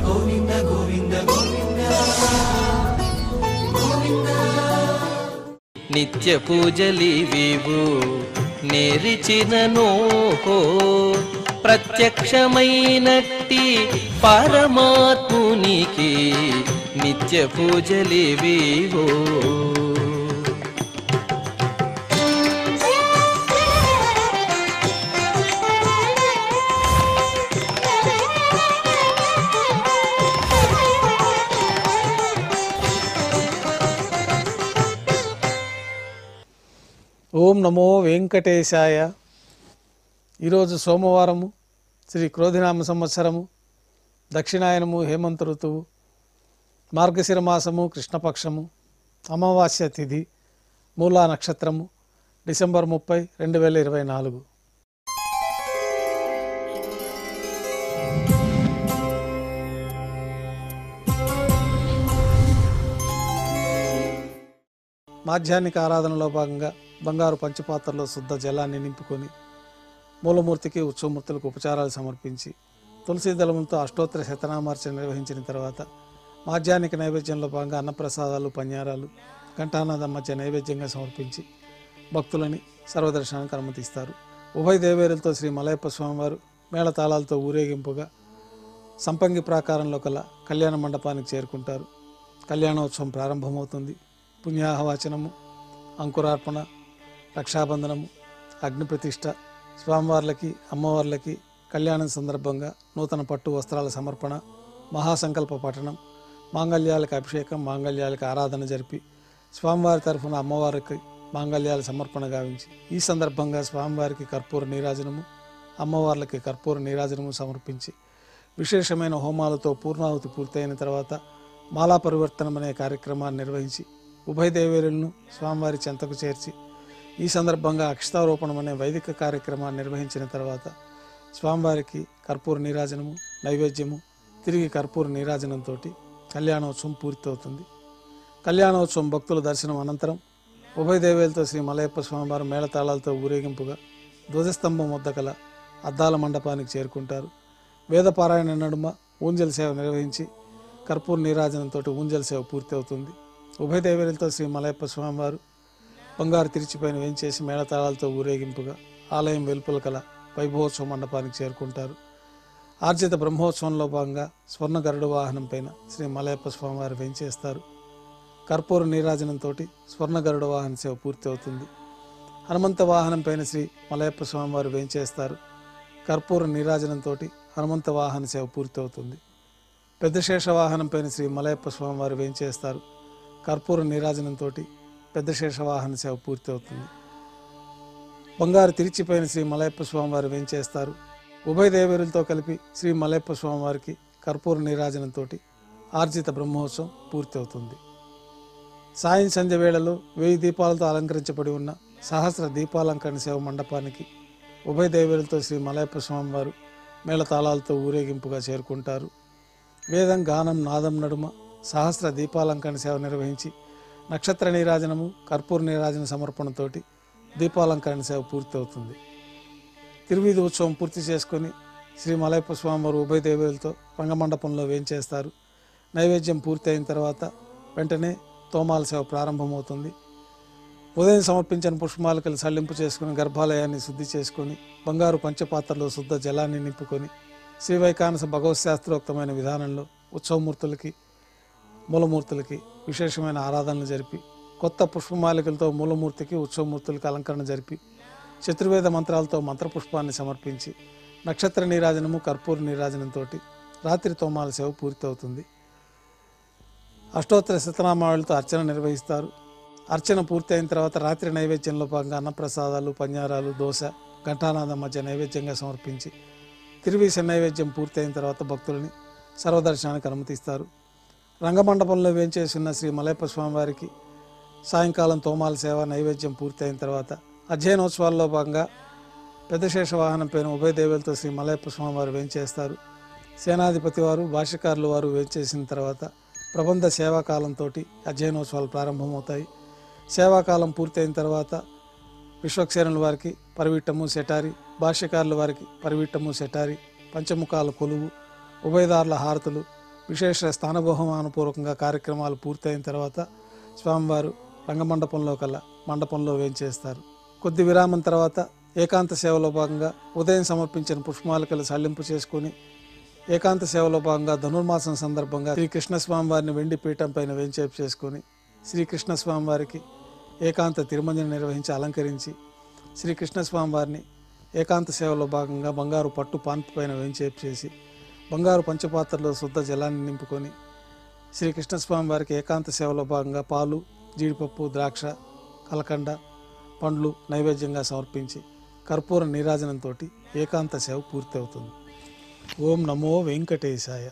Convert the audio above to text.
గోవింద గోవింద గోవింద గోవింద. నిత్య పూజలివివు నేరిచిననోహో ప్రత్యక్షమైనట్టి పరమాత్మునికి నిత్య పూజలివివో. ఓం నమో వెంకటేశాయ. ఈరోజు సోమవారము, శ్రీ క్రోధినామ సంవత్సరము, దక్షిణాయనము, హేమంత ఋతువు, మార్గశిర మాసము, కృష్ణపక్షము, అమావాస్య తిథి, మూలా నక్షత్రము, డిసెంబర్ 30, 2024. మాధ్యాహ్నిక ఆరాధనలో భాగంగా బంగారు పంచపాత్రలో శుద్ధ జలాన్ని నింపుకొని మూలమూర్తికి, ఉత్సవమూర్తులకు ఉపచారాలు సమర్పించి తులసి దళములతో అష్టోత్తర శతనామార్చన నిర్వహించిన తర్వాత మాధ్యాహ్నిక నైవేద్యంలో భాగంగా అన్నప్రసాదాలు, పన్యారాలు, ఘంటానాదం మధ్య నైవేద్యంగా సమర్పించి భక్తులని సర్వదర్శనానికి అనుమతిస్తారు. ఉభయ దేవేరులతో శ్రీ మలయప్ప స్వామివారు మేళతాళాలతో ఊరేగింపుగా సంపంగి ప్రాకారంలో కల కళ్యాణ మండపానికి చేరుకుంటారు. కళ్యాణోత్సవం ప్రారంభమవుతుంది. పుణ్యాహవాచనము, అంకురార్పణ, రక్షాబంధనము, అగ్నిప్రతిష్ఠ, స్వామివార్లకి, అమ్మవార్లకి కళ్యాణం సందర్భంగా నూతన పట్టు వస్త్రాల సమర్పణ, మహాసంకల్ప పఠనం, మాంగళ్యాలకు అభిషేకం, మాంగళ్యాలకు ఆరాధన జరిపి స్వామివారి తరఫున అమ్మవారికి మాంగళ్యాల సమర్పణ గావించి ఈ సందర్భంగా స్వామివారికి కర్పూర నీరాజనము, అమ్మవార్లకి కర్పూర నీరాజనము సమర్పించి విశేషమైన హోమాలతో పూర్ణాహుతి పూర్తయిన తర్వాత మాలా పరివర్తనం అనే కార్యక్రమాన్ని నిర్వహించి ఉభయ దేవేరులను స్వామివారి చెంతకు చేర్చి ఈ సందర్భంగా అక్షతారోపణం అనే వైదిక కార్యక్రమాన్ని నిర్వహించిన తర్వాత స్వామివారికి కర్పూర నీరాజనము, నైవేద్యము, తిరిగి కర్పూర నీరాజనంతో కళ్యాణోత్సవం పూర్తవుతుంది. కళ్యాణోత్సవం భక్తుల దర్శనం అనంతరం ఉభయ దేవేలతో శ్రీ మలయప్ప స్వామివారు మేళతాళాలతో ఊరేగింపుగా ధ్వజస్తంభం వద్ద కల అద్దాల మండపానికి చేరుకుంటారు. వేదపారాయణ నడుమ ఊంజల సేవ నిర్వహించి కర్పూర నీరాజనంతో ఊంజల సేవ పూర్తి అవుతుంది. ఉభయ దేవేలతో శ్రీ మలయప్ప స్వామివారు బంగారు తిరిచిపైన వేంచేసి మేళతాళాలతో ఊరేగింపుగా ఆలయం వెలుపల కల వైభవోత్సవ మండపానికి చేరుకుంటారు. ఆర్జిత బ్రహ్మోత్సవంలో భాగంగా స్వర్ణ గరుడ వాహనం పైన శ్రీ మలయప్ప స్వామివారు వేంచేస్తారు. కర్పూర నీరాజనంతో స్వర్ణ గరుడ వాహన సేవ పూర్తి అవుతుంది. హనుమంత వాహనం పైన శ్రీ మలయప్ప స్వామివారు వేంచేస్తారు. కర్పూర నీరాజనంతో హనుమంత వాహన సేవ పూర్తి అవుతుంది. పెద్ద శేష వాహనం పైన శ్రీ మలయప్ప స్వామివారు వేంచేస్తారు. కర్పూర నీరాజనంతో పెద్ద శేష వాహన సేవ పూర్తి అవుతుంది. బంగారు తిరిచిపైన శ్రీ మలయప్ప స్వామివారు వేంచేస్తారు. ఉభయ దేవేరులతో కలిపి శ్రీ మలయప్ప స్వామివారికి కర్పూర నీరాజనంతో ఆర్జిత బ్రహ్మోత్సవం పూర్తి అవుతుంది. సాయం సంధ్య వేళలో 1000 దీపాలతో అలంకరించబడి ఉన్న సహస్ర దీపాలంకరణ సేవ మండపానికి ఉభయ దేవేరులతో శ్రీ మలయప్ప స్వామివారు మేళతాళాలతో ఊరేగింపుగా చేరుకుంటారు. వేదం, గానం, నాదం నడుమ సహస్ర దీపాలంకరణ సేవ నిర్వహించి నక్షత్ర నీరాజనము, కర్పూర నీరాజన సమర్పణతోటి దీపాలంకరణ సేవ పూర్తి అవుతుంది. తిరువీధి ఉత్సవం పూర్తి చేసుకొని శ్రీ మలయప్ప స్వామివారు ఉభయ దేవేలతో రంగమండపంలో వేంచేస్తారు. నైవేద్యం పూర్తి అయిన తర్వాత వెంటనే తోమాల సేవ ప్రారంభమవుతుంది. ఉదయం సమర్పించిన పుష్పమాలికలు సల్లింపు చేసుకుని గర్భాలయాన్ని శుద్ధి చేసుకొని బంగారు పంచపాత్రలో శుద్ధ జలాన్ని నింపుకొని శ్రీ వైకానస భగవత్ శాస్త్రోక్తమైన విధానంలో ఉత్సవమూర్తులకి, మూలమూర్తులకి విశేషమైన ఆరాధనలు జరిపి కొత్త పుష్పమాలికలతో మూలమూర్తికి, ఉత్సవమూర్తులకి అలంకరణ జరిపి చతుర్వేద మంత్రాలతో మంత్రపుష్పాన్ని సమర్పించి నక్షత్ర నీరాజనము, కర్పూర నీరాజనంతో రాత్రి తోమాల సేవ పూర్తి అవుతుంది. అష్టోత్తర శతనామావళితో అర్చన నిర్వహిస్తారు. అర్చన పూర్తి అయిన తర్వాత రాత్రి నైవేద్యంలో భాగంగా అన్నప్రసాదాలు, పన్యారాలు, దోశ, ఘంటానాదం మధ్య నైవేద్యంగా సమర్పించి తిరువీస నైవేద్యం పూర్తి అయిన తర్వాత భక్తులని సర్వదర్శనానికి అనుమతిస్తారు. రంగమండపంలో వేంచేసిన శ్రీ మలయప్ప స్వామివారికి సాయంకాలం తోమాల సేవ, నైవేద్యం పూర్తి అయిన తర్వాత అధ్యయనోత్సవాల్లో భాగంగా పెద్ద శేష వాహనం పైన ఉభయ దేవేలతో శ్రీ మలయప్ప స్వామివారు వేంచేస్తారు. సేనాధిపతి వారు, భాష్యకారులు వారు వేంచేసిన తర్వాత ప్రబంధ సేవాకాలంతో అధ్యయనోత్సవాలు ప్రారంభమవుతాయి. సేవాకాలం పూర్తయిన తర్వాత విశ్వక్సేనుల వారికి పరివిట్టము, సెటారి, భాష్యకారుల వారికి పరివిట్టము, సెటారి, పంచముఖాల కొలువు, ఉభయదారుల హారతులు, విశేష స్థాన బహుమానపూర్వకంగా కార్యక్రమాలు పూర్తయిన తర్వాత స్వామివారు రంగమండపంలో కల్లా మండపంలో వేంచేస్తారు. కొద్ది విరామం తర్వాత ఏకాంత సేవలో భాగంగా ఉదయం సమర్పించిన పుష్పమాలికలు సల్లింపు చేసుకుని ఏకాంత సేవలో భాగంగా ధనుర్మాసం సందర్భంగా శ్రీకృష్ణస్వామి వారిని వెండి పీఠం పైన వేంచేపు చేసుకొని శ్రీకృష్ణస్వామి వారికి ఏకాంత తిరుమంజన నిర్వహించి అలంకరించి శ్రీకృష్ణస్వామి వారిని ఏకాంత సేవలో భాగంగా బంగారు పట్టు పాన్పు పైన వేంచేపు చేసి బంగారు పంచపాత్రలో శుద్ధ జలాన్ని నింపుకొని శ్రీకృష్ణస్వామి వారికి ఏకాంత సేవలో భాగంగా పాలు, జీడిపప్పు, ద్రాక్ష, కలకండ, పండ్లు నైవేద్యంగా సమర్పించి కర్పూర నీరాజనంతో ఏకాంత సేవ పూర్తి అవుతుంది. ఓం నమో వెంకటేశాయ.